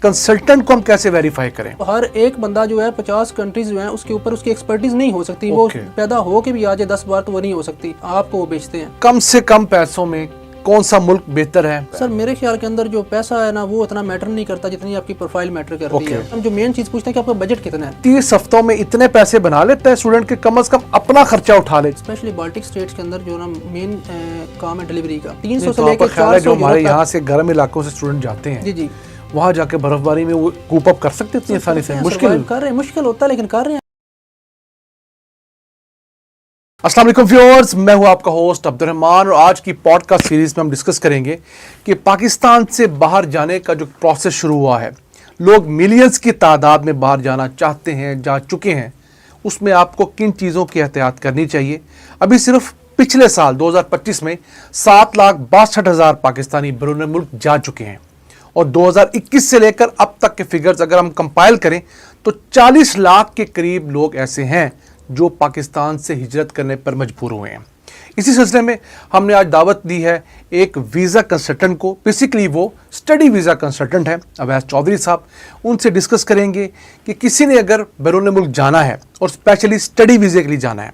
Consultant को हम कैसे वेरीफाई करें? हर एक बंदा जो है 50 कंट्रीज जो है उसके ऊपर उसकी एक्सपर्टीज नहीं हो सकती। वो पैदा हो के भी आ जाए 10 बार तो वो नहीं हो सकती। आपको वो बेचते हैं। कम से कम पैसों में कौन सा मुल्क बेहतर है? सर मेरे ख्याल के अंदर जो पैसा है ना वो इतना मैटर नहीं करता जितनी आपकी प्रोफाइल मैटर करती है। हम जो मेन चीज पूछते हैं कि आपका बजट कितना है। 30 हफ्तों में इतने पैसे बना लेता है स्टूडेंट के कम से कम अपना खर्चा उठा ले। स्पेशली बाल्टिक स्टेट्स के अंदर जो ना मेन काम है डिलीवरी का 300 से तो लेकर 400 जो हमारे यहाँ से गर्म इलाकों से स्टूडेंट जाते हैं जी वहाँ जाके बर्फबारी में वो कूप अप कर सकते इतनी आसानी से? मुश्किल कर रहे हैं, मुश्किल होता है लेकिन कर रहे हैं। अस्सलाम वालेकुम व्यूअर्स, मैं हूं आपका होस्ट अब्दुर्रहमान और आज की पॉडकास्ट सीरीज में हम डिस्कस करेंगे कि पाकिस्तान से बाहर जाने का जो प्रोसेस शुरू हुआ है, लोग मिलियंस की तादाद में बाहर जाना चाहते हैं, जा चुके हैं, उसमें आपको किन चीज़ों की एहतियात करनी चाहिए। अभी सिर्फ पिछले साल 2025 में 7,62,000 पाकिस्तानी बैरून मुल्क जा चुके हैं और 2021 से लेकर अब तक के फिगर्स अगर हम कंपाइल करें तो 40 लाख के करीब लोग ऐसे हैं जो पाकिस्तान से हिजरत करने पर मजबूर हुए हैं। इसी सिलसिले में हमने आज दावत दी है एक वीज़ा कंसल्टेंट को। बेसिकली वो स्टडी वीज़ा कंसल्टेंट है अवैस चौधरी साहब। उनसे डिस्कस करेंगे कि किसी ने अगर बैरून मुल्क जाना है और स्पेशली स्टडी वीज़े के लिए जाना है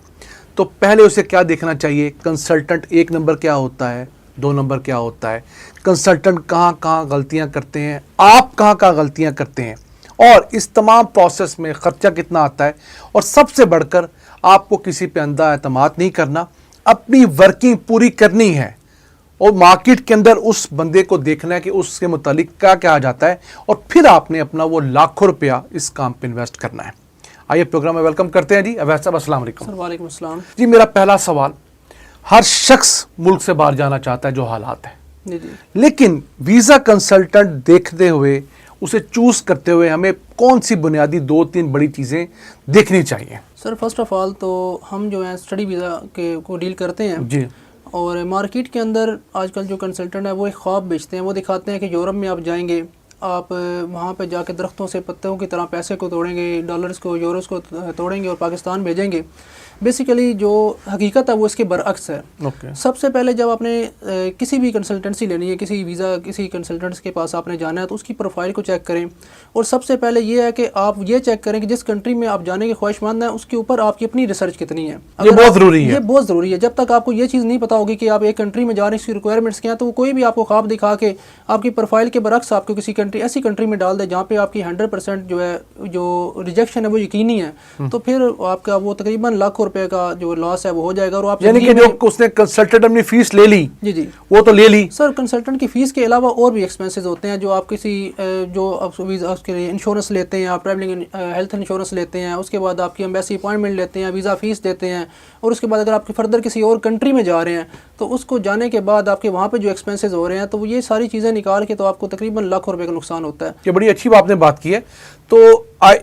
तो पहले उसे क्या देखना चाहिए। कंसल्टेंट 1 नंबर क्या होता है, 2 नंबर क्या होता है, कंसल्टेंट कहाँ कहाँ गलतियाँ करते हैं, आप कहाँ कहाँ गलतियाँ करते हैं और इस तमाम प्रोसेस में ख़र्चा कितना आता है। और सबसे बढ़कर आपको किसी पे अंधा एतमाद नहीं करना, अपनी वर्किंग पूरी करनी है और मार्केट के अंदर उस बंदे को देखना है कि उसके मुतालिक क्या क्या आ जाता है और फिर आपने अपना वो लाखों रुपया इस काम पे इन्वेस्ट करना है। आइए प्रोग्राम में वेलकम करते हैं जी अवैस साहब। अस्सलाम वालेकुम। सर वालेकुम अस्सलाम जी, मेरा पहला सवाल, हर शख्स मुल्क से बाहर जाना चाहता है जो हालात है, लेकिन वीज़ा कंसल्टेंट देखते हुए उसे चूज करते हुए हमें कौन सी बुनियादी 2-3 बड़ी चीज़ें देखनी चाहिए? सर फर्स्ट ऑफ ऑल तो हम जो है स्टडी वीज़ा के को डील करते हैं जी। और मार्केट के अंदर आजकल जो कंसल्टेंट है वो एक ख्वाब बेचते हैं। वो दिखाते हैं कि यूरोप में आप जाएंगे, आप वहाँ पे जाके दरख्तों से पत्तों की तरह पैसे को तोड़ेंगे, डॉलर्स को यूरोस को तोड़ेंगे और पाकिस्तान भेजेंगे। बेसिकली जो हकीकत है वो इसके बरअक्स है। सबसे पहले जब आपने किसी भी कंसल्टेंसी लेनी है, किसी कंसल्टेंट्स के पास आपने जाना है तो उसकी प्रोफाइल को चेक करें। और सबसे पहले ये है कि आप ये चेक करें कि जिस कंट्री में आप जाने के ख्वाहिशमंद हैं उसके ऊपर आपकी अपनी रिसर्च कितनी है। ये बहुत ज़रूरी है। ये बहुत ज़रूरी है। जब तक आपको ये चीज़ नहीं पता होगी कि आप एक कंट्री में जाने की रिक्वायरमेंट्स क्या हैं तो कोई भी आपको ख्वाब दिखा के आपकी प्रोफाइल के बरअक्स आपको किसी ऐसी कंट्री में डाल दे जहाँ पे आपकी 100% जो है जो रिजेक्शन है वो यकीनी है, तो फिर आपका वो तकरीबन लाखों रुपए का जो लॉस है वो हो जाएगा। और आप यानी कि जो उसने कंसल्टेंट अपनी फीस ले ली, जी वो तो ले ली। सर कंसल्टेंट की फीस के अलावा और भी एक्सपेंसेस होते हैं जो आप किसी जो उसके लिए इंश्योरेंस लेते हैं, आप ट्रैवलिंग हेल्थ इंश्योरेंस लेते हैं, उसके बाद आपकी एम्बेसी अपॉइंटमेंट लेते हैं, वीज़ा फीस देते हैं और उसके बाद अगर आप फर्दर किसी और कंट्री में जा रहे हैं तो उसको जाने के बाद आपके वहाँ पे जो एक्सपेंसेस हो रहे हैं तो ये सारी चीज़ें निकाल के तो आपको तकरीबन लाखों रुपए का नुकसान होता है। ये बड़ी अच्छी बात आपने बात की है। तो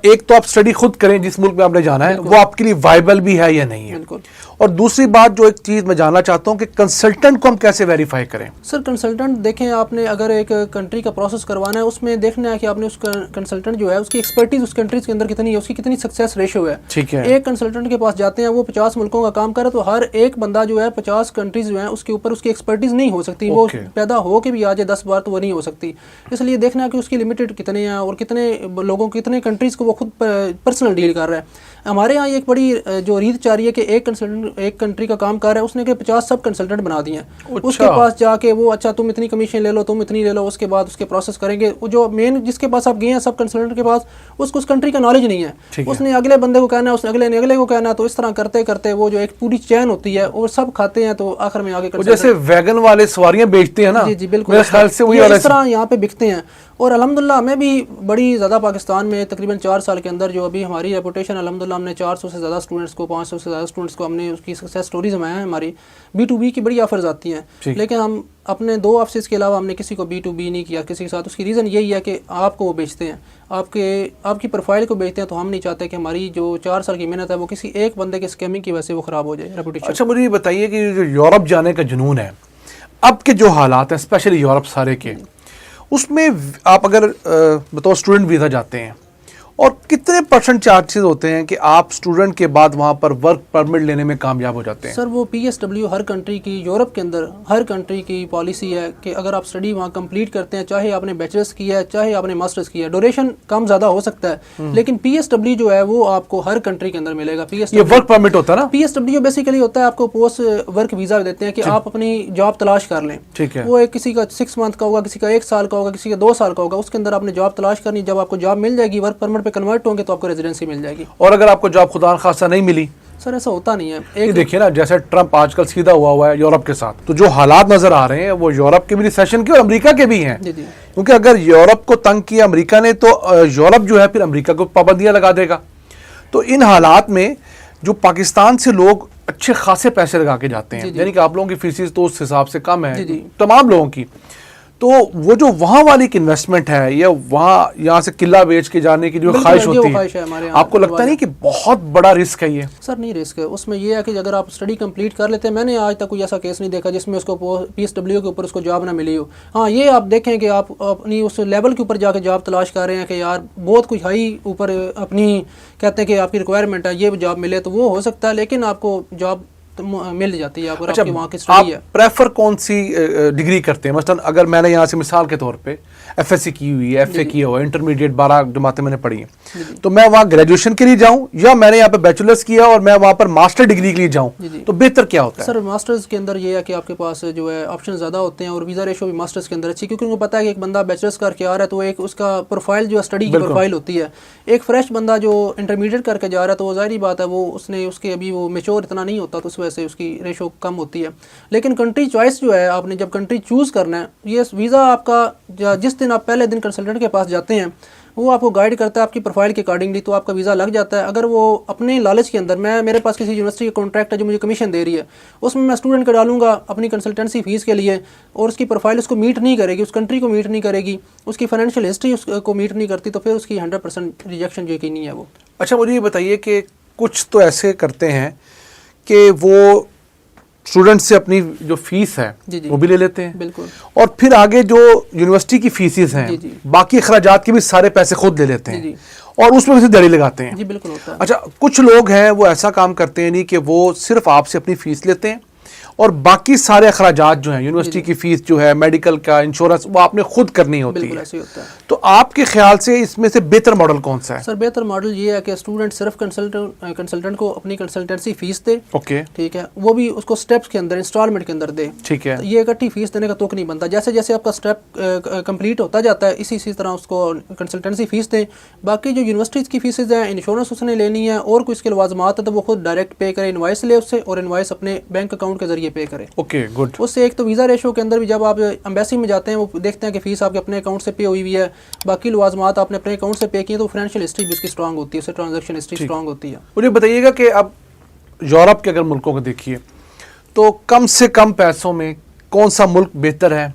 एक तो आप स्टडी खुद करें जिस मुल्क में आपने जाना है वो आपके लिए वायबल भी है या नहीं है। बिल्कुल। और दूसरी बात जो एक चीज़ मैं जानना चाहता हूँ कि कंसल्टेंट को हम कैसे वेरीफाई करें? सर कंसल्टेंट देखें, आपने अगर एक कंट्री का प्रोसेस करवाना है उसमें देखना है कि आपने उस कंसल्टेंट जो है उसकी एक्सपर्टीज उस कंट्रीज के अंदर कितनी है, उसकी कितनी सक्सेस रेशियो है। ठीक है। एक कंसल्टेंट के पास जाते हैं वो 50 मुल्कों का काम करे तो हर एक बंदा जो है 50 कंट्रीज जो है उसके ऊपर उसकी एक्सपर्टीज नहीं हो सकती। वो पैदा हो के भी आ जाए 10 बार तो वो नहीं हो सकती। इसलिए देखना है कि उसकी लिमिटेड कितने हैं और कितने लोगों कितने कंट्रीज को वो खुद पर्सनल डील कर रहा है। हमारे यहाँ एक बड़ी जो रीत चाह रही है कि एक कंसल्टेंट एक कंट्री का काम कर रहा है उसने के 50 सब कंसल्टेंट बना दिए हैं। उसके पास जाके वो अच्छा तुम इतनी कमीशन ले लो, तुम इतनी ले लो, उसके बाद उसके प्रोसेस करेंगे। वो जो मेन जिसके पास आप गए हैं सब कंसल्टेंट के पास उसको उस कंट्री का नॉलेज नहीं है। उसने अगले बंदे को कहना है, उसने अगले ने अगले को कहना है, तो इस तरह करते करते वो जो एक पूरी चैन होती है और सब खाते हैं तो आखिर में आगे जैसे वैगन वाले सवारियां बेचते हैं ना। जी बिल्कुल, इस तरह यहाँ पे बिकते हैं। और अल्हम्दुलिल्लाह हमें भी बड़ी ज़्यादा पाकिस्तान में तकरीबन 4 साल के अंदर जो अभी हमारी रेपुटेशन अल्हम्दुलिल्लाह हमने 400 से ज़्यादा स्टूडेंट्स को 500 से ज़्यादा स्टूडेंट्स को हमने उसकी सक्सेस स्टोरीज हमारे हैं। हमारी B2B की बड़ी ऑफर्स आती हैं, लेकिन हम अपने 2 ऑफिस के अलावा हमने किसी को B2B नहीं किया किसी के साथ। उसकी रीज़न यही है कि आपको वो बेचते हैं, आपकी प्रोफाइल को बेचते हैं। तो हम नहीं चाहते कि हमारी जो 4 साल की मेहनत है वो किसी एक बंदे के स्कैमिंग की वजह से वो ख़राब हो जाए रेपुटेशन। अच्छा मुझे ये बताइए कि जो यूरोप जाने का जुनून है अब के जो हालात हैं स्पेशली यूरोप सारे के, उसमें आप अगर बताओ स्टूडेंट वीज़ा जाते हैं और कितने % चांसेस होते हैं कि आप स्टूडेंट के बाद वहाँ पर वर्क परमिट लेने में कामयाब हो जाते हैं? सर वो PSW हर कंट्री की, यूरोप के अंदर हर कंट्री की पॉलिसी है कि अगर आप स्टडी वहाँ कंप्लीट करते हैं, चाहे आपने बैचलर्स किया है चाहे आपने मास्टर्स किया है, ड्यूरेशन कम ज़्यादा हो सकता है, लेकिन PSW जो है वो आपको हर कंट्री के अंदर मिलेगा। ये वर्क परमिट होता है ना? PSW बेसिकली होता है आपको पोस्ट वर्क वीज़ा देते हैं कि आप अपनी जॉब तलाश कर लें। ठीक है। वो एक किसी का 6 मंथ का होगा, किसी का 1 साल का होगा, किसी का 2 साल का होगा, उसके अंदर आपने जॉब तलाश करनी। जब आपको जॉब मिल जाएगी, वर्क परमिट पे कन्वर्ट होंगे तो आपको रेजिडेंसी मिल जाएगी। और अगर आपको जॉब खुदा खासा नहीं मिली? सर ऐसा होता नहीं है। एक देखिए ना, जैसे ट्रंप आजकल सीधा हुआ है यूरोप के साथ, तो जो हालात नजर आ रहे हैं वो यूरोप के भी रिसेशन के और अमेरिका के भी हैं। क्योंकि अगर यूरोप को तंग किया अमेरिका ने तो यूरोप जो है फिर अमेरिका को पाबंदियां लगा देगा। तो इन हालात में जो पाकिस्तान से लोग अच्छे खासे पैसे लगा के जाते हैं, यानी कि आप लोगों की फीसिस तो उस हिसाब से कम है तमाम लोगों की, तो वो जो वहाँ वाली इन्वेस्टमेंट है या वहाँ यहाँ से किला बेच के जाने की जो ख्वाहिश होती है, आपको लगता नहीं कि बहुत बड़ा रिस्क है ये? सर नहीं रिस्क है, उसमें ये है कि अगर आप स्टडी कंप्लीट कर लेते हैं, मैंने आज तक कोई ऐसा केस नहीं देखा जिसमें उसको PSW के ऊपर उसको जॉब ना मिली हो। हाँ ये आप देखें कि आप अपनी उस लेवल के ऊपर जाके जॉब तलाश कर रहे हैं कि यार बहुत कुछ हाई ऊपर अपनी कहते हैं कि आपकी रिक्वायरमेंट है, ये जॉब मिले, तो वो हो सकता है, लेकिन आपको जॉब तो मिल जाती है। अच्छा, वहाँ की स्टडी है। प्रेफर कौन सी डिग्री करते हैं? मसलन अगर मैंने यहाँ से मिसाल के तौर पे FSC की हुई है, FA किया हुआ है, इंटरमीडिएट 12 जमातें मैंने पढ़ी हैं, तो मैं वहाँ ग्रेजुएशन के लिए जाऊँ या मैंने यहाँ पे बैचलर्स किया और मैं वहाँ पर मास्टर डिग्री के लिए जाऊँ, तो बेहतर क्या होता है? सर मास्टर्स के अंदर ये है कि आपके पास जो है ऑप्शन ज़्यादा होते हैं और वीज़ा रेशो भी मास्टर्स के अंदर अच्छी, क्योंकि उनको पता है कि एक बंदा बैचलर्स करके आ रहा है तो एक उसका प्रोफाइल जो है स्टडी की प्रोफाइल होती है। एक फ्रेश बंदा जो इंटरमीडिएट करके जा रहा है तो वो ज़ाहिर बात है वो उसने उसके अभी वो मेच्योर इतना नहीं होता, तो उस वजह से उसकी रेशो कम होती है। लेकिन कंट्री चॉइस जो है, आपने जब कंट्री चूज़ करना है, ये वीज़ा आपका जिस दिन आप पहले दिन कंसल्टेंट के पास जाते हैं वो आपको गाइड करता है आपकी प्रोफाइल के अकॉर्डिंगली, तो आपका वीज़ा लग जाता है। अगर वो अपने लालच के अंदर, मेरे पास किसी यूनिवर्सिटी का कॉन्ट्रैक्ट है जो मुझे कमीशन दे रही है, उसमें मैं स्टूडेंट का डालूंगा अपनी कंसल्टेंसी फीस के लिए, और उसकी प्रोफाइल उसको मीट नहीं करेगी, उस कंट्री को मीट नहीं करेगी, उसकी फाइनेंशियल हिस्ट्री उसको मीट नहीं करती, तो फिर उसकी 100% रिजेक्शन जो यकीनी है वो। अच्छा मुझे ये बताइए कि कुछ तो ऐसे करते हैं कि वो स्टूडेंट से अपनी जो फीस है वो भी ले लेते हैं, बिल्कुल, और फिर आगे जो यूनिवर्सिटी की फीसिस हैं, बाकी अखराजात के भी सारे पैसे खुद ले लेते हैं और उसमें से दड़ी लगाते हैं। जी बिल्कुल होता है। अच्छा, कुछ लोग हैं वो ऐसा काम करते हैं नहीं कि वो सिर्फ आपसे अपनी फीस लेते हैं और बाकी सारे अखराजात जो हैं, यूनिवर्सिटी की फीस जो है, मेडिकल का, इंश्योरेंस, वो आपने खुद करनी होती है। ऐसे होता है। तो आपके ख्याल से इसमें से बेहतर मॉडल कौन सा है? सर बेहतर मॉडल ये है कि स्टूडेंट सिर्फ कंसल्टेंट को अपनी कंसल्टेंसी फीस दे, ओके, ठीक है, वो भी उसको स्टेप्स के अंदर, इंस्टॉलमेंट के अंदर दे, ठीक है। ये इकट्ठी फीस देने का तुक नहीं बनता। जैसे जैसे आपका स्टेप कंप्लीट होता जाता है, इसी तरह उसको कंसल्टेंसी फीस दें। बाकी जो यूनिवर्सिटीज़ की फीसेज हैं, इंश्योरेंस उसने लेनी है और कोई इसके लवाजमात है तो वो खुद डायरेक्ट पे करे, इनवाइस ले उससे, और इनवाइस अपने बैंक अकाउंट के जरिए पे करे। Okay, good. उससे एक तो वीज़ा रेशो के अंदर भी जब आप एम्बेसी में जाते हैं वो देखते हैं कि फीस आपके अपने अकाउंट से पे हुई हुई है, बाकी लवाजमात आपने अपने अकाउंट से पे किए, तो फाइनेंशियल हिस्ट्री भी उसकी स्ट्रांग होती है, उससे ट्रांजैक्शन हिस्ट्री स्ट्रांग होती है। मुझे बताइएगा कि अब यूरोप के अगर मुल्कों को देखिए तो कम से कम पैसों में कौन सा मुल्क बेहतर है,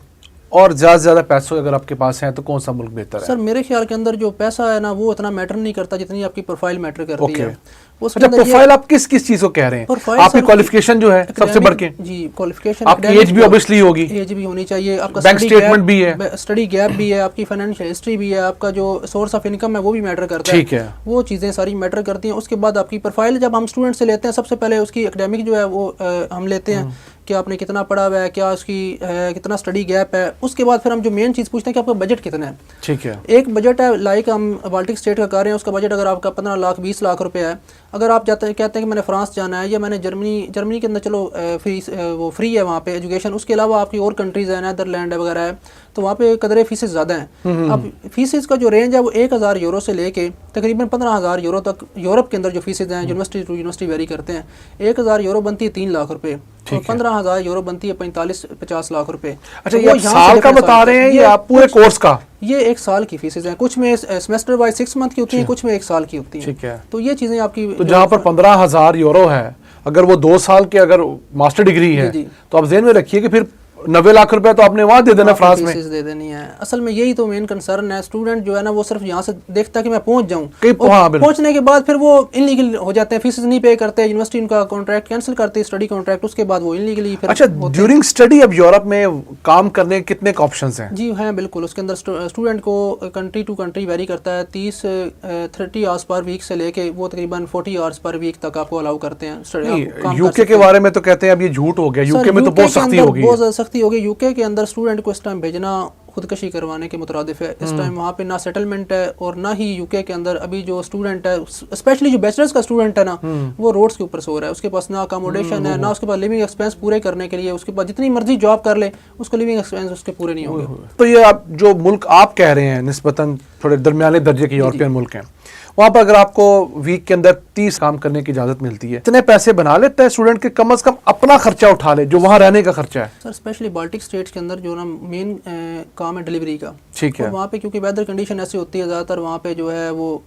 और ज़्यादा से ज़्यादा पैसों अगर आपके पास हैं तो कौन सा मुल्क बेहतर है? सर मेरे ख्याल के अंदर जो पैसा है ना वो इतना मैटर नहीं करता जितनी आपकी प्रोफाइल मैटर करती है। अच्छा, प्रोफाइल आप किस चीज को कह रहे हैं? आपकी क्वालिफिकेशन जो है सबसे बढ़ के, जी क्वालिफिकेशन, आपकी एज भी ऑब्वियसली होगी, एज भी होनी चाहिए, आपका बैंक स्टेटमेंट भी है, स्टडी गैप भी है, आपकी फाइनेंशियल हिस्ट्री भी है, आपका जो सोर्स ऑफ इनकम है वो भी मैटर करता है, ठीक है, वो चीज़ें सारी मैटर करती हैं। उसके बाद आपकी प्रोफाइल जब हम स्टूडेंट से लेते हैं, सबसे पहले उसकी एकेडमिक जो है वो हम लेते हैं कि आपने कितना पढ़ा हुआ है, क्या उसकी कितना स्टडी गैप है। उसके बाद फिर हम जो मेन चीज़ पूछते हैं कि आपका बजट कितना है, ठीक है। एक बजट है, लाइक हम बाल्टिक स्टेट का कर रहे हैं, उसका बजट अगर आपका 15 लाख 20 लाख रुपए है, अगर आप कहते हैं कि मैंने फ्रांस जाना है या मैंने जर्मनी के अंदर चलो फीस वो फ्री है वहाँ पे एजुकेशन, उसके अलावा आपकी और कंट्रीज़ है, नैदरलैंड है वगैरह है, तो वहाँ पे कदरे फीसेस ज़्यादा हैं। अब फीसेस का जो रेंज है वो 1000 यूरो से लेके तकरीबन 15,000 यूरो तक यूरोप के अंदर जो फीसेज हैं यूनिवर्सिटी टू यूनिवर्सिटी वेरी करते हैं। 1000 यूरो बनती है 3 लाख रुपए, और 15,000 यूरो बनती है 45-50 लाख रुपए। अच्छा, ये साल का बता रहे हैं या पूरे कोर्स का? ये 1 साल की फीसेज हैं, कुछ में सेमेस्टर वाइज 6 मंथ की होती हैं, कुछ में 1 साल की होती हैं, ठीक है। तो ये चीज़ें आपकी, तो जहाँ पर 15,000 यूरो है, अगर वो 2 साल के अगर मास्टर डिग्री है तो आप ज़हन में रखिए कि फिर 90 लाख रुपए तो आपने वहां दे देना फ्रांस में, फीस दे देनी है। असल में यही तो मेन कंसर्न है। स्टूडेंट जो है ना वो सिर्फ यहाँ से देखता है कि मैं पहुंच जाऊँ, पहुंचने के बाद फिर वो इनलीगल हो जाते हैं, फीस नहीं पे करते, यूनिवर्सिटी उनका कॉन्ट्रैक्ट कैंसिल करती है, स्टडी कॉन्ट्रैक्ट, उसके बाद वो इनलीगली फिर। अच्छा, ड्यूरिंग स्टडी अब यूरोप में काम करने के कितने ऑप्शंस हैं? जी हैं बिल्कुल, उसके अंदर स्टूडेंट को कंट्री टू कंट्री वेरी करता है। 30 आवर्स पर वीक से लेके वो तकरीबन 40 आवर्स पर वीक तक आपको अलाउ करते हैं। यूके के बारे में तो कहते हैं अब ये झूठ हो गया, यूके में तो बहुत सख्ती होगी, बहुत ज्यादा सख्ती होगी। यूके के अंदर स्टूडेंट को इस टाइम भेजना खुदकशी करवाने के मुतरादिफ है। इस टाइम वहाँ पे ना सेटलमेंट है और ना ही यूके के अंदर अभी जो स्टूडेंट है, स्पेशली जो बैचलर्स का स्टूडेंट है ना, वो रोड्स के ऊपर सो रहा है। उसके पास ना अकोमोडेशन है, ना उसके पास लिविंग एक्सपेंस पूरे करने के लिए, उसके पास जितनी मर्जी जॉब कर ले उसको लिविंग एक्सपेंस उसके पूरे नहीं होंगे। तो ये आप जो मुल्क आप कह रहे हैं निस्बतन थोड़े दरमियाने दर्जे के यूरोपियन मुल्क हैं, वहाँ पर अगर आपको वीक के अंदर 30 काम करने की इजाजत मिलती है, इतने पैसे बना लेता है स्टूडेंट के कम से कम अपना खर्चा उठा ले जो वहाँ रहने का खर्चा है? सर स्पेशली बाल्टिक स्टेट्स के अंदर जो ना मेन काम है डिलीवरी का, ठीक है, वहाँ पे क्योंकि वेदर कंडीशन ऐसी होती है ज़्यादातर वहाँ पे जो है वो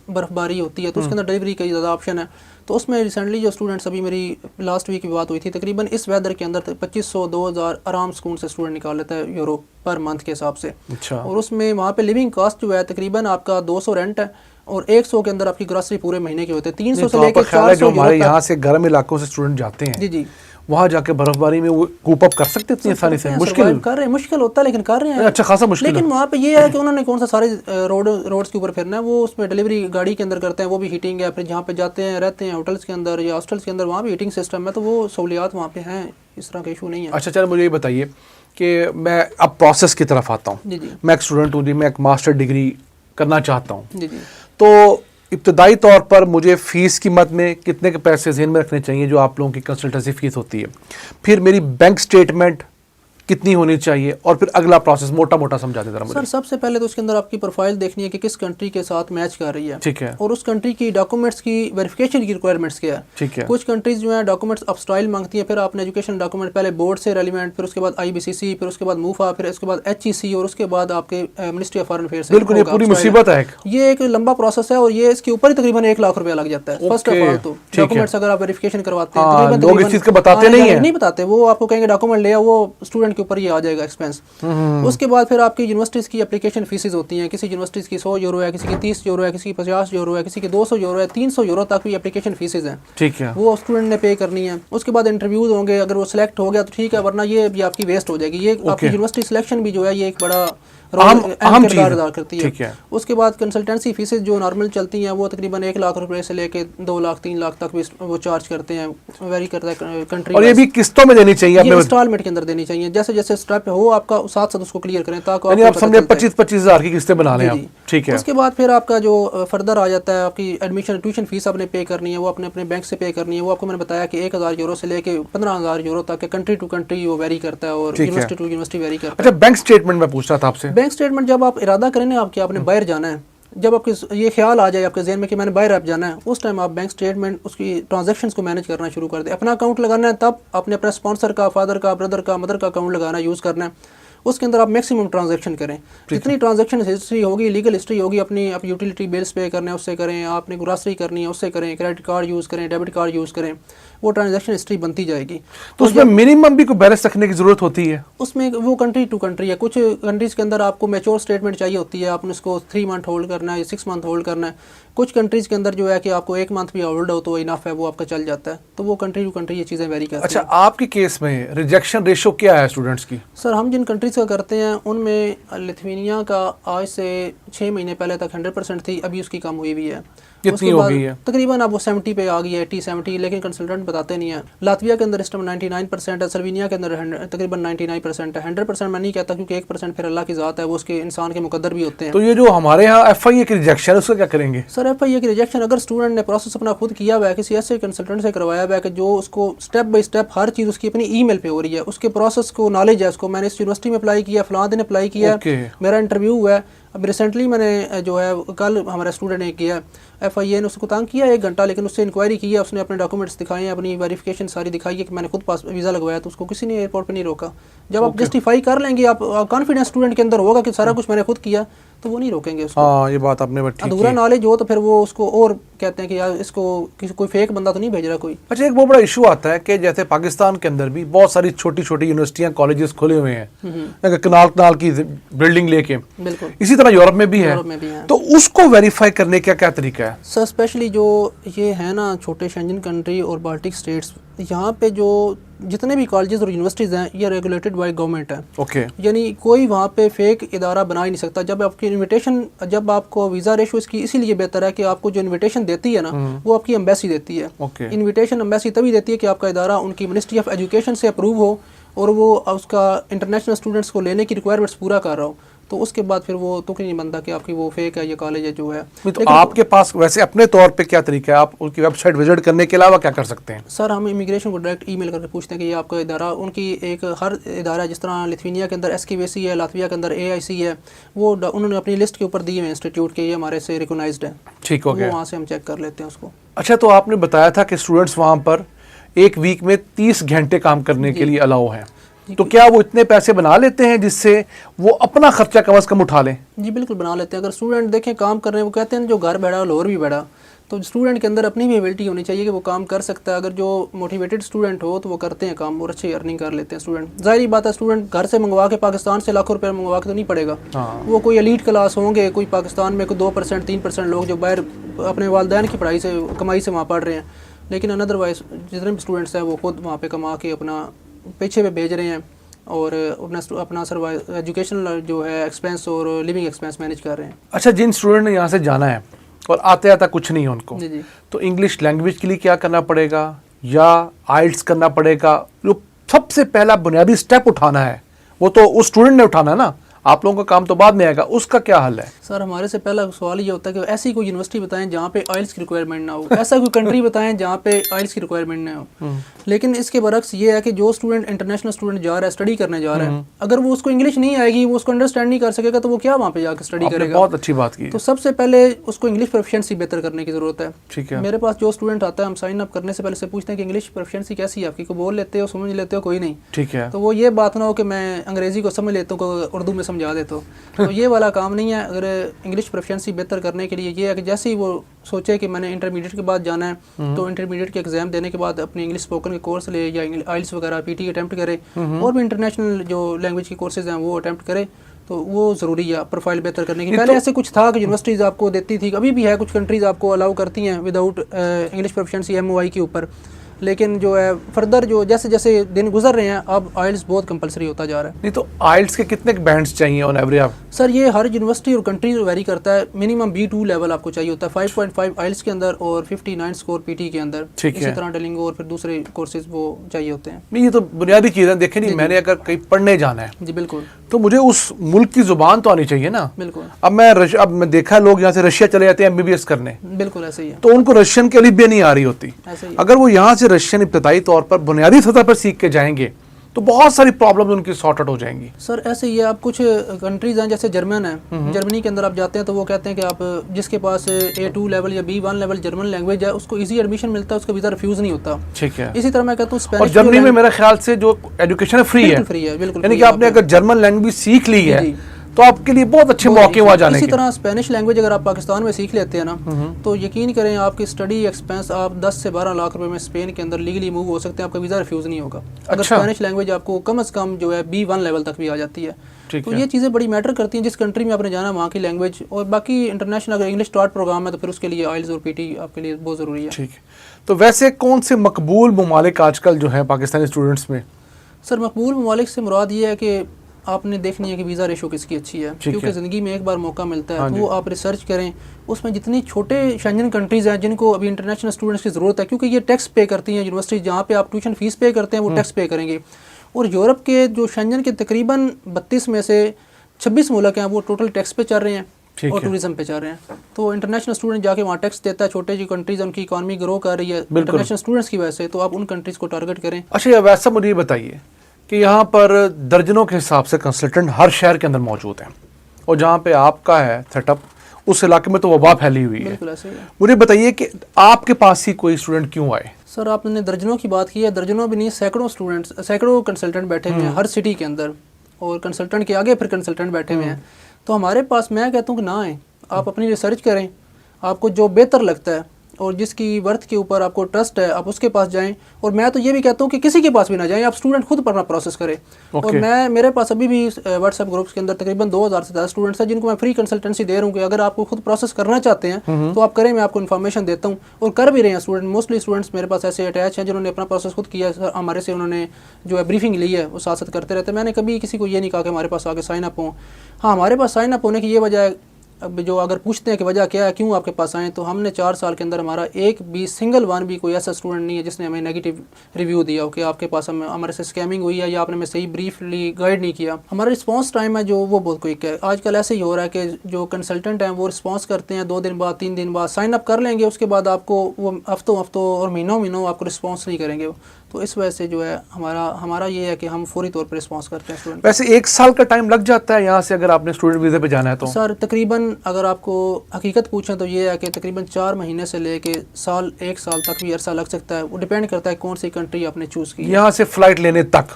बर्फबारी होती है, तो उसके अंदर डिलीवरी का ज़्यादा ऑप्शन है। तो उसमें रिसेंटली जो स्टूडेंट्स, अभी मेरी लास्ट वीक की बात हुई थी, तकरीबन इस वेदर के अंदर 2500-2000 आराम सुकून से स्टूडेंट निकाल लेता है यूरो पर मंथ के हिसाब से। अच्छा। और उसमें वहाँ पे लिविंग कॉस्ट जो है तकरीबन आपका 200 रेंट है और 100 के अंदर आपकी ग्रोसरी पूरे महीने के होते हैं। 300 से लेकर 400 हमारे यहाँ से गर्म इलाकों से स्टूडेंट जाते हैं, जी जी, वहाँ जाके बर्फबारी में वो कूप अप कर सकते इतनी आसानी से? मुश्किल कर रहे हैं, मुश्किल होता है लेकिन कर रहे हैं, अच्छा खासा मुश्किल। लेकिन वहाँ पे ये है कि उन्होंने कौन सा सारे रोड्स के ऊपर फिरना है, वो उसमें डिलीवरी गाड़ी के अंदर करते हैं, वो भी हीटिंग है, फिर जहाँ पे जाते हैं रहते हैं होटल्स के अंदर या हॉस्टल्स के अंदर, वहाँ भी हीटिंग सिस्टम है, तो वो सहूलियात वहाँ पे हैं, इस तरह का इशू नहीं है। अच्छा चलो मुझे ये बताइए कि मैं अब प्रोसेस की तरफ आता हूँ। मैं एक स्टूडेंट हूँ जी, मैं एक मास्टर डिग्री करना चाहता हूँ जी, तो इब्तदाई तौर पर मुझे फ़ीस की मद में कितने के पैसे ज़हन में रखने चाहिए जो आप लोगों की कंसल्टेंसी फ़ीस होती है, फिर मेरी बैंक स्टेटमेंट कितनी होनी चाहिए, और फिर अगला प्रोसेस मोटा मोटा समझा दे जरा मुझे। सर सबसे पहले तो उसके अंदर आपकी प्रोफाइल देखनी है कि किस कंट्री के साथ मैच कर रही है, ठीक है, और उस कंट्री की डॉक्यूमेंट्स की वेरिफिकेशन की रिक्वायरमेंट्स क्या है, ठीक है। कुछ कंट्रीज जो है डॉक्यूमेंट्स ऑफ स्टाइल मांगती है, फिर आपने एजुकेशन डॉक्यूमेंट पहले बोर्ड से रेलिवेंट, फिर उसके बाद IBCC, फिर उसके बाद मूफा, फिर उसके बाद HEC, और उसके बाद आपके मिनिस्ट्री ऑफ फॉरेन अफेयर्स। बिल्कुल, ये पूरी मुसीबत है, ये एक लंबा प्रोसेस है और ये इसके ऊपर ही तकरीबन 1 लाख रुपया लग जाता है फर्स्ट ऑफ ऑल। तो डॉक्यूमेंट्स अगर आप वेरिफिकेशन करवाते हैं, लोग इस चीज को बताते नहीं बताते, वो आपको कहेंगे डॉक्यूमेंट ले आओ, वो स्टूडेंट के ऊपर ही आ जाएगा एक्सपेंस। उसके बाद फिर आपकी यूनिवर्सिटीज़ की एप्लीकेशन फीसेस होती हैं, किसी यूनिवर्सिटीज़ की 100 यूरो है, किसी की 30 यूरो है, किसी की 50 यूरो है, किसी की 200 यूरो है, 300 यूरो तक भी एप्लीकेशन फीसेस हैं, ठीक है, वो स्टूडेंट ने पे करनी है। उसके बाद इंटरव्यूज होंगे, अगर वो सिलेक्ट हो गया तो ठीक है, वरना ये भी आपकी वेस्ट हो जाएगी। ये आपकी यूनिवर्सिटी सिलेक्शन भी जो है ये एक बड़ा अहम किरदार अदा करती है। उसके बाद कंसल्टेंसी फीसेस जो नॉर्मल चलती हैं वो तकरीबन 1 लाख रुपए से लेके 2 लाख 3 लाख तक भी वो चार्ज करते हैं, वेरी करता है कंट्री। और ये भी किस्तों में देनी चाहिए, ये इंस्टॉलमेंट के अंदर देनी चाहिए, जैसे जैसे स्टेप हो आपका साथ साथ उसको क्लियर करें ताकि आप समझे 25-25 हज़ार की किस्तें बना लें आप, ठीक है। उसके बाद फिर आपका जो फर्दर आ जाता है आपकी एडमिशन ट्यूशन फीस आपने पे करनी है, वो अपने अपने बैंक से पे करनी है। वो आपको मैंने बताया कि 1,000 यूरो से लेके 15,000 यूरो तक कंट्री टू कंट्री वो वेरी करता है और यूनिवर्सिटी टू यूनिवर्सिटी वेरी करता है। अच्छा, बैंक स्टेटमेंट में पूछ रहा था आपसे। बैंक स्टेटमेंट जब आप इरादा करें ना आपके आपने बाहर जाना है, जब आपके ये ख्याल आ जाए आपके जहन में कि मैंने बाहर आप जाना है, उस टाइम आप बैंक स्टेटमेंट उसकी ट्रांजैक्शंस को मैनेज करना शुरू कर दें। अपना अकाउंट लगाना है तब आपने अपने स्पॉन्सर का, फादर का, ब्रदर का, मदर का अकाउंट लगाना यूज़ करना है। उसके अंदर आप मैक्सिमम ट्रांजैक्शन करें, जितनी ट्रांजैक्शन हिस्ट्री होगी, लीगल हिस्ट्री होगी, अपनी आप यूटिलिटी बिल्स पे करने हैं उससे करें, आपने ग्रॉसरी करनी है उससे करें, क्रेडिट कार्ड यूज़ करें, डेबिट कार्ड यूज़ करें, वो ट्रांजैक्शन हिस्ट्री बनती जाएगी। तो उसमें मिनिमम भी कोई बैलेंस रखने की जरूरत होती है? उसमें वो कंट्री टू कंट्री है, कुछ कंट्रीज़ के अंदर आपको मैच्योर स्टेटमेंट चाहिए होती है, आपने उसको 3 मंथ होल्ड करना है या 6 मंथ होल्ड करना है। कुछ कंट्रीज़ के अंदर जो है कि आपको 1 मंथ भी होल्ड हो तो इनफ है, वो आपका चल जाता है। तो वो कंट्री टू कंट्री ये चीज़ें वेरी करती हैं। अच्छा, आपके केस में रिजेक्शन रेशो क्या है स्टूडेंट्स की? सर हम जिन कंट्रीज़ का करते हैं उनमें लिथुआनिया का आज से 6 महीने पहले तक 100% थी, अभी उसकी कम हुई हुई है। कितनी हो गई है? तकरीबन अब वो 70 पे आ गई है, 80-70, लेकिन कंसल्टेंट बताते नहीं है। लातविया के अंदर इस टाइम 99% है, सर्विनिया के अंदर तकरीबन 99% है। 100% मैं नहीं कहता क्योंकि 1% फिर अल्लाह की ज़ात है, वो उसके इंसान के मुकद्दर भी होते हैं। तो ये जो हमारे यहाँ FIA की रिजेक्शन है उसका क्या करेंगे? सर FIA की रिजेक्शन अगर स्टूडेंट ने प्रोसेस अपना खुद किया हुआ है, किसी ऐसे कंसल्टेंट से करवाया हुआ है कि जो उसको स्टेप बाय स्टेप हर चीज़ उसकी अपनी ईमेल पे हो रही है, उसके प्रोसेस को नॉलेज है, उसको मैंने इस यूनिवर्सिटी में अप्लाई किया, फलां दिन अप्लाई किया, मेरा इंटरव्यू हुआ है। अब रिसेंटली मैंने जो है कल हमारा स्टूडेंट ने किया, FIA ने उसको तंग किया 1 घंटा, लेकिन उससे इंक्वायरी की है, उसने अपने डॉक्यूमेंट्स दिखाए हैं, अपनी वेरिफिकेशन सारी दिखाई है कि मैंने खुद पास वीज़ा लगवाया, तो उसको किसी ने एयरपोर्ट पे नहीं रोका। जब आप जस्टिफाई कर लेंगे, आप कॉन्फिडेंस स्टूडेंट के अंदर होगा कि सारा कुछ मैंने खुद किया, तो वो नहीं रोकेंगे उसको। हाँ, ये बात आपने ठीक अधूरा की। नॉलेज हो तो फिर वो उसको और कहते हैं कि यार इसको कोई फेक बंदा तो नहीं भेज रहा कोई। अच्छा, एक बहुत बड़ा इशू आता है कि जैसे पाकिस्तान के अंदर भी बहुत सारी छोटी छोटी यूनिवर्सिटियां, कॉलेजेस खुले हुए हैं, कनाल कनाल की बिल्डिंग लेके। बिल्कुल, इसी तरह यूरोप में भी है। यूरोप में भी है। तो उसको वेरीफाई करने का क्या तरीका है? सर स्पेशली जो ये है ना छोटे शेंजन कंट्री और बाल्टिक स्टेट्स, यहाँ पे जो जितने भी कॉलेजेस और यूनिवर्सिटीज़ हैं ये रेगुलेटेड बाय गवर्नमेंट है। ओके। यानी कोई वहाँ पे फेक इदारा बना ही नहीं सकता। जब आपकी इनविटेशन, जब आपको वीज़ा रेशो इसकी इसीलिए बेहतर है कि आपको जो इनविटेशन देती है ना वो आपकी एम्बेसी देती है। ओके। इनविटेशन एम्बेसी तभी देती है कि आपका इदारा उनकी मिनिस्ट्री ऑफ एजुकेशन से अप्रूव हो और वो उसका इंटरनेशनल स्टूडेंट्स को लेने की रिक्वायरमेंट्स पूरा कर रहा हो, तो उसके बाद फिर वो तो नहीं बनता कि आपकी वो फेक है ये कॉलेज है जो है। तो आपके पास वैसे अपने तौर पे क्या तरीका है? आप उनकी वेबसाइट विजिट करने के अलावा क्या कर सकते हैं? सर हम इमिग्रेशन को डायरेक्ट ईमेल करके पूछते हैं कि ये आपका इदारा, उनकी एक हर इदारा जिस तरह लिथुआनिया के अंदर SKVC है, लातविया के अंदर AIC है, वो उन्होंने अपनी लिस्ट के ऊपर दिए हुए इंस्टीट्यूट के, ये हमारे से रिकॉग्नाइज्ड है। ठीक हो गया। वहाँ से हम चेक कर लेते हैं उसको। अच्छा, तो आपने बताया था कि स्टूडेंट्स वहाँ पर एक वीक में 30 घंटे काम करने के लिए अलाउ हैं, तो क्या वो इतने पैसे बना लेते हैं जिससे वो अपना खर्चा कम से कम उठा लें? जी बिल्कुल बना लेते हैं। अगर स्टूडेंट देखें काम कर रहे हैं, वो कहते हैं जो घर बैठा लोअर भी बैठा, तो स्टूडेंट के अंदर अपनी भी एबिलिटी होनी चाहिए कि वो काम कर सकता है। अगर जो मोटिवेटेड स्टूडेंट हो तो वो करते हैं काम और अच्छी अर्निंग कर लेते हैं स्टूडेंट। जाहिर बात है स्टूडेंट घर से मंगवा के पाकिस्तान से लाखों रुपये मंगवा के तो नहीं पड़ेगा। वो कोई एलीट क्लास होंगे, कोई पाकिस्तान में कोई 2% 3% लोग जो बाहर अपने वालिदैन की पढ़ाई से कमाई से वहाँ पढ़ रहे हैं, लेकिन अदरवाइज जितने भी स्टूडेंट्स हैं वो खुद वहाँ पे कमा के अपना पीछे पे भेज रहे हैं और अपना एजुकेशनल जो है एक्सपेंस और लिविंग एक्सपेंस मैनेज कर रहे हैं। अच्छा, जिन स्टूडेंट ने यहाँ से जाना है और आते आता कुछ नहीं है उनको, जी जी। तो इंग्लिश लैंग्वेज के लिए क्या करना पड़ेगा या आइल्स करना पड़ेगा? जो सबसे पहला बुनियादी स्टेप उठाना है वो तो उस स्टूडेंट ने उठाना है ना, आप लोगों का काम तो बाद में आएगा। उसका क्या हल है? सर हमारे से पहला सवाल ये होता है कि ऐसी कोई यूनिवर्सिटी बताएं जहाँ पे आइल्स की रिक्वायरमेंट ना हो, ऐसा कोई कंट्री बताएं जहाँ पे आइल्स की रिक्वायरमेंट ना हो। लेकिन इसके बरक्स ये है कि जो स्टूडेंट इंटरनेशनल स्टूडेंट जा रहा है, स्टडी करने जा रहा है, अगर वो उसको इंग्लिश नहीं आएगी, वो उसको अंडरस्टैंड नहीं कर सकेगा, तो वो क्या वहाँ पे जाकर स्टडी करेगा? बहुत अच्छी बात की। तो सबसे पहले उसको इंग्लिश प्रोफिशिएंसी बेहतर करने की जरूरत है। ठीक है। मेरे पास जो स्टूडेंट आता है, हम साइन अप करने से पहले से पूछते हैं कि इंग्लिश प्रोफिशिएंसी कैसी है आपकी, को बोल लेते हो, समझ लेते हो, कोई नहीं? ठीक है। तो वो ये बात ना हो कि मैं अंग्रेजी को समझ लेता हूँ, उर्दू में समझा देता हूँ, तो ये वाला काम नहीं है। अगर इंग्लिश प्रोफिशिएंसी बेहतर करने के लिए ये है कि जैसे ही वो सोचे कि मैंने इंटरमीडिएट के बाद जाना है, तो इंटरमीडिएट के एग्जाम देने के बाद अपनी इंग्लिश स्पोकन के कोर्स ले या आइल्स वगैरह PT अटेम्प्ट करे और भी इंटरनेशनल जो लैंग्वेज के कोर्सेज हैं वो अटेम्प्ट करे, तो वो ज़रूरी है प्रोफाइल बेहतर करने की। पहले ऐसे कुछ था कि यूनिवर्सिटीज़ आपको देती थी, अभी भी है, कुछ कंट्रीज़ आपको अलाउ करती हैं विदाउट इंग्लिश प्रोफिशिएंसी MOI के ऊपर, लेकिन जो है फर्दर जो जैसे जैसे दिन गुजर रहे हैं अब आइल्स बहुत कंपलसरी होता जा रहा है। नहीं तो आइल्स के कितने बैंड्स चाहिए ऑन एवरेज आप? सर ये हर यूनिवर्सिटी और कंट्री वेरी करता है। मिनिमम B2 लेवल आपको चाहिए होता है, 5.5 आइल्स के अंदर और 59 स्कोर PT के अंदर। इसी तरह डलिंगो और फिर दूसरे कोर्सेज वो चाहिए होते हैं। नहीं, ये तो बुनियादी चीज़ है। देखें नहीं, मैंने अगर कहीं पढ़ने जाना है जी बिल्कुल, तो मुझे उस मुल्क की जुबान तो आनी चाहिए ना। बिल्कुल। अब मैं देखा लोग यहाँ से रशिया चले जाते हैं MBBS करने, बिल्कुल ऐसे ही है, तो उनको रशियन की लिपि नहीं आ रही होती। ऐसे ही। अगर वो यहाँ से रशियन इब्तदाई तौर पर बुनियादी सतह पर सीख के जाएंगे तो बहुत सारी प्रॉब्लम्स उनकी सॉर्ट आउट हो जाएंगी। सर ऐसे ही है। आप कुछ कंट्रीज हैं जैसे जर्मन है, जर्मनी के अंदर आप जाते हैं तो वो कहते हैं कि आप जिसके पास A2 लेवल या B1 लेवल जर्मन लैंग्वेज है उसको इजी एडमिशन मिलता है, उसका वीज़ा रिफ्यूज़ नहीं होता। ठीक है। इसी तरह मैं कहता हूँ और स्पेनिश जर्मनी में मेरे ख्याल से जो एजुकेशन है फ्री है, फ्री है, बिल्कुल। यानी कि आपने अगर जर्मन लैंग्वेज सीख ली है तो आपके लिए बहुत अच्छे मौके वहाँ जाने के। इसी तरह स्पेनिश लैंग्वेज अगर आप पाकिस्तान में सीख लेते हैं ना, तो यकीन करें आपकी स्टडी एक्सपेंस आप 10 से 12 लाख रुपए में स्पेन के अंदर लीगली मूव हो सकते हैं, आपका वीज़ा रिफ्यूज़ नहीं होगा। अगर स्पेनिश लैंग्वेज आपको कम से कम जो है B1 लेवल तक भी आ जाती है। तो ये चीज़ें बड़ी मैटर करती हैं जिस कंट्री में आपने जाना वहाँ की लैंग्वेज, और बाकी इंटरनेशनल अगर इंग्लिश स्टार्ट प्रोग्राम है तो फिर उसके लिए आइल्स और PT आपके लिए बहुत ज़रूरी है। ठीक है। तो वैसे कौन से मकबूल ममालिक आजकल जो है पाकिस्तानी स्टूडेंट्स में? सर मकबूल ममालिक से मुराद ये है कि आपने देखनी है कि वीज़ा रेशो किसकी अच्छी है, क्योंकि ज़िंदगी में एक बार मौका मिलता है। तो वो आप रिसर्च करें, उसमें जितनी छोटे शेंजन कंट्रीज़ हैं जिनको अभी इंटरनेशनल स्टूडेंट्स की ज़रूरत है, क्योंकि ये टैक्स पे करती हैं यूनिवर्सिटी, जहाँ पे आप ट्यूशन फीस पे करते हैं वो टैक्स पे करेंगे। और यूरोप के जो शेंजन के तकरीबन 32 में से 26 मुल्क हैं वो टोटल टैक्स पे चल रहे हैं और टूरिज्म पे चल रहे हैं। तो इंटरनेशनल स्टूडेंट जाके वहाँ टैक्स देता है, छोटे जी कंट्रीज उनकी इकॉनमी ग्रो कर रही है इंटरनेशनल स्टूडेंट्स की वजह से, तो आप उन कंट्रीज़ को टारगेट करें। अच्छा, वैसा मुझे ये बताइए कि यहाँ पर दर्जनों के हिसाब से कंसल्टेंट हर शहर के अंदर मौजूद हैं, और जहाँ पे आपका है सेटअप उस इलाके में तो वबा फैली हुई है। बिल्कुल ऐसे ही है। मुझे बताइए कि आपके पास ही कोई स्टूडेंट क्यों आए? सर आपने दर्जनों की बात की है, दर्जनों भी नहीं, सैकड़ों स्टूडेंट्स, सैकड़ों कंसल्टेंट बैठे हुए हैं हर सिटी के अंदर, और कंसल्टेंट के आगे फिर कंसल्टेंट बैठे हुए हैं। तो हमारे पास मैं कहता हूँ कि ना आए, आप अपनी रिसर्च करें, आपको जो बेहतर लगता है और जिसकी वर्थ के ऊपर आपको ट्रस्ट है आप उसके पास जाएं। और मैं तो ये भी कहता हूँ कि किसी के पास भी ना जाएं, आप स्टूडेंट खुद अपना प्रोसेस करें। और मेरे पास अभी भी व्हाट्सएप ग्रुप्स के अंदर तकरीबन 2000 से ज़्यादा स्टूडेंट्स हैं जिनको मैं फ्री कंसल्टेंसी दे रहा हूँ कि अगर आपको खुद प्रोसेस करना चाहते हैं तो आप करें, मैं आपको इन्फॉर्मेशन देता हूँ और कर भी रहे हैं स्टूडेंट। मोस्टली स्टूडेंट्स मेरे पास ऐसे अटैच हैं जिन्होंने अपना प्रोसेस खुद किया है, हमारे से उन्होंने जो है ब्रीफिंग ली है वो साथ साथ करते रहते हैं। मैंने कभी किसी को ये नहीं कहा कि हमारे पास आके साइन अप हो। हाँ, हमारे पास साइन अप होने की ये वजह है, अब जो अगर पूछते हैं कि वजह क्या है, क्यों आपके पास आए, तो हमने 4 साल के अंदर हमारा एक भी सिंगल वन भी कोई ऐसा स्टूडेंट नहीं है जिसने हमें नेगेटिव रिव्यू दिया हो कि आपके पास हमारे से स्कैमिंग हुई है या आपने हमें सही ब्रीफली गाइड नहीं किया। हमारा रिस्पांस टाइम है जो वो बहुत क्विक है। आजकल ऐसे ही हो रहा है कि जो कंसल्टेंट हैं वो रिस्पांस करते हैं 2 दिन बाद 3 दिन बाद, साइन अप कर लेंगे, उसके बाद आपको वो हफ्तों और महीनों आपको रिस्पॉन्स नहीं करेंगे। तो इस वजह से जो है हमारा ये है कि हम फौरी तौर पर रिस्पॉन्स करते हैं स्टूडेंट। वैसे 1 साल का टाइम लग जाता है यहाँ से अगर आपने स्टूडेंट वीज़े पे जाना है तो? सर तकरीबन अगर आपको हकीकत पूछें तो ये है कि तकरीबन 4 महीने से लेके 1 साल तक भी अरसा लग सकता है। वो डिपेंड करता है कौन सी कंट्री आपने चूज की। यहाँ से फ्लाइट लेने तक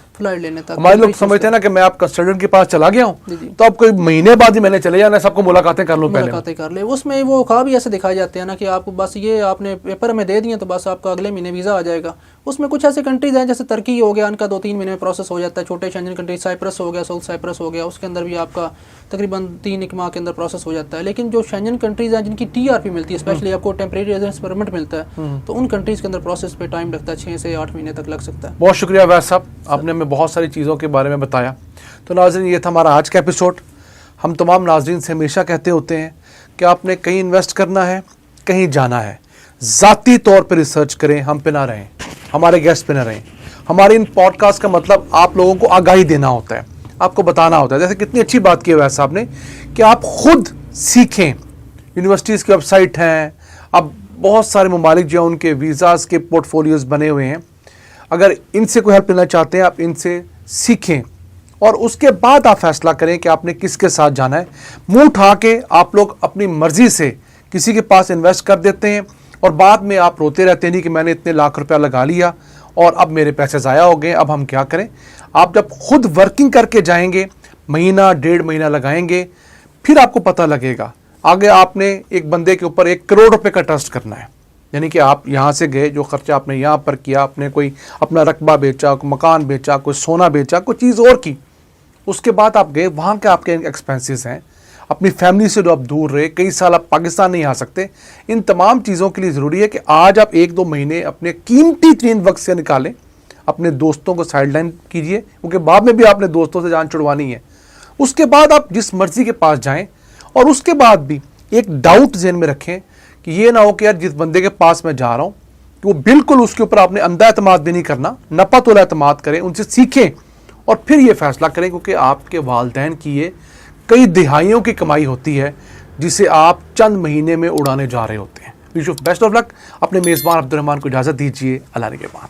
हमारे लोग समझते हैं ना कि मैं आप कंसल्टेंट के पास चला गया हूँ तो आप कोई महीने बाद ही मैंने चले जाना, सबको मुलाकातें कर लो, मुलाकातें कर ले। उसमें वो ख्वाब भी ऐसे दिखाए जाते हैं ना कि आपको बस ये आपने पेपर में दे दिए तो बस आपका अगले महीने वीज़ा आ जाएगा। उसमें कुछ ऐसे कंट्रीज हैं जैसे तुर्की हो गया, उनका 2-3 महीने में प्रोसेस हो जाता है। छोटे शेंजन कंट्री साइप्रस हो गया, साउथ साइप्रस हो गया, उसके अंदर भी आपका तकरीबन 3 माह के अंदर प्रोसेस हो जाता है। लेकिन जो शेंजन कंट्रीज हैं जिनकी TRP मिलती है, स्पेशली आपको टेम्परेरी रेजिडेंस परमिट मिलता है, तो उन कंट्रीज के अंदर प्रोसेस पे टाइम लगता है, 6 से 8 महीने तक लग सकता है। बहुत शुक्रिया वैस साहब, आपने हमें बहुत सारी चीज़ों के बारे में बताया। तो नाज़रीन, ये था हमारा आज का एपिसोड। हम तमाम नाज़रीन से हमेशा कहते होते हैं कि आपने कहीं इन्वेस्ट करना है, कहीं जाना है, ज़ाती तौर पर रिसर्च करें, हम पे ना रहें, हमारे गेस्ट पे ना रहें। हमारे इन पॉडकास्ट का मतलब आप लोगों को आगाही देना होता है, आपको बताना होता है। जैसे कितनी अच्छी बात की है वैसे साहब ने कि आप खुद सीखें। यूनिवर्सिटीज़ की वेबसाइट हैं, अब बहुत सारे ममालिक जो हैं उनके वीज़ाज़ के पोर्टफोलियोज़ बने हुए हैं। अगर इनसे कोई हेल्प लेना चाहते हैं आप इनसे सीखें और उसके बाद आप फैसला करें कि आपने किसके साथ जाना है। मुंह उठा के आप लोग अपनी मर्जी से किसी के पास इन्वेस्ट कर देते हैं और बाद में आप रोते रहते हैं नहीं कि मैंने इतने लाख रुपया लगा लिया और अब मेरे पैसे ज़ाया हो गए, अब हम क्या करें। आप जब खुद वर्किंग करके जाएंगे, महीना 1.5 महीना लगाएंगे, फिर आपको पता लगेगा। आगे आपने एक बंदे के ऊपर 1 करोड़ रुपए का ट्रस्ट करना है, यानी कि आप यहाँ से गए, जो खर्चा आपने यहाँ पर किया, आपने कोई अपना रकबा बेचा, कोई मकान बेचा, कोई सोना बेचा, कोई चीज़ और की, उसके बाद आप गए, वहाँ के आपके एक्सपेंसेस हैं, अपनी फैमिली से जो आप दूर रहे, कई साल आप पाकिस्तान नहीं आ सकते। इन तमाम चीज़ों के लिए ज़रूरी है कि आज आप 1-2 महीने अपने कीमती तरीन वक्त से निकालें, अपने दोस्तों को साइडलाइन कीजिए, क्योंकि बाद में भी आपने दोस्तों से जान छुड़वानी है। उसके बाद आप जिस मर्जी के पास जाएं और उसके बाद भी एक डाउट ज़हन में रखें कि ये ना हो कि यार जिस बंदे के पास मैं जा रहा हूँ कि वो बिल्कुल उसके ऊपर आपने अंधा एतमाद भी नहीं करना, नपा-तुला एतमाद करें, उनसे सीखें और फिर ये फैसला करें, क्योंकि आपके वालिदैन की ये कई दिहाइयों की कमाई होती है जिसे आप चंद महीने में उड़ाने जा रहे होते हैं। Wish you best of luck. अपने मेज़बान अब्दुल रहमान को इजाज़त दीजिए। अल्लाह के बाद।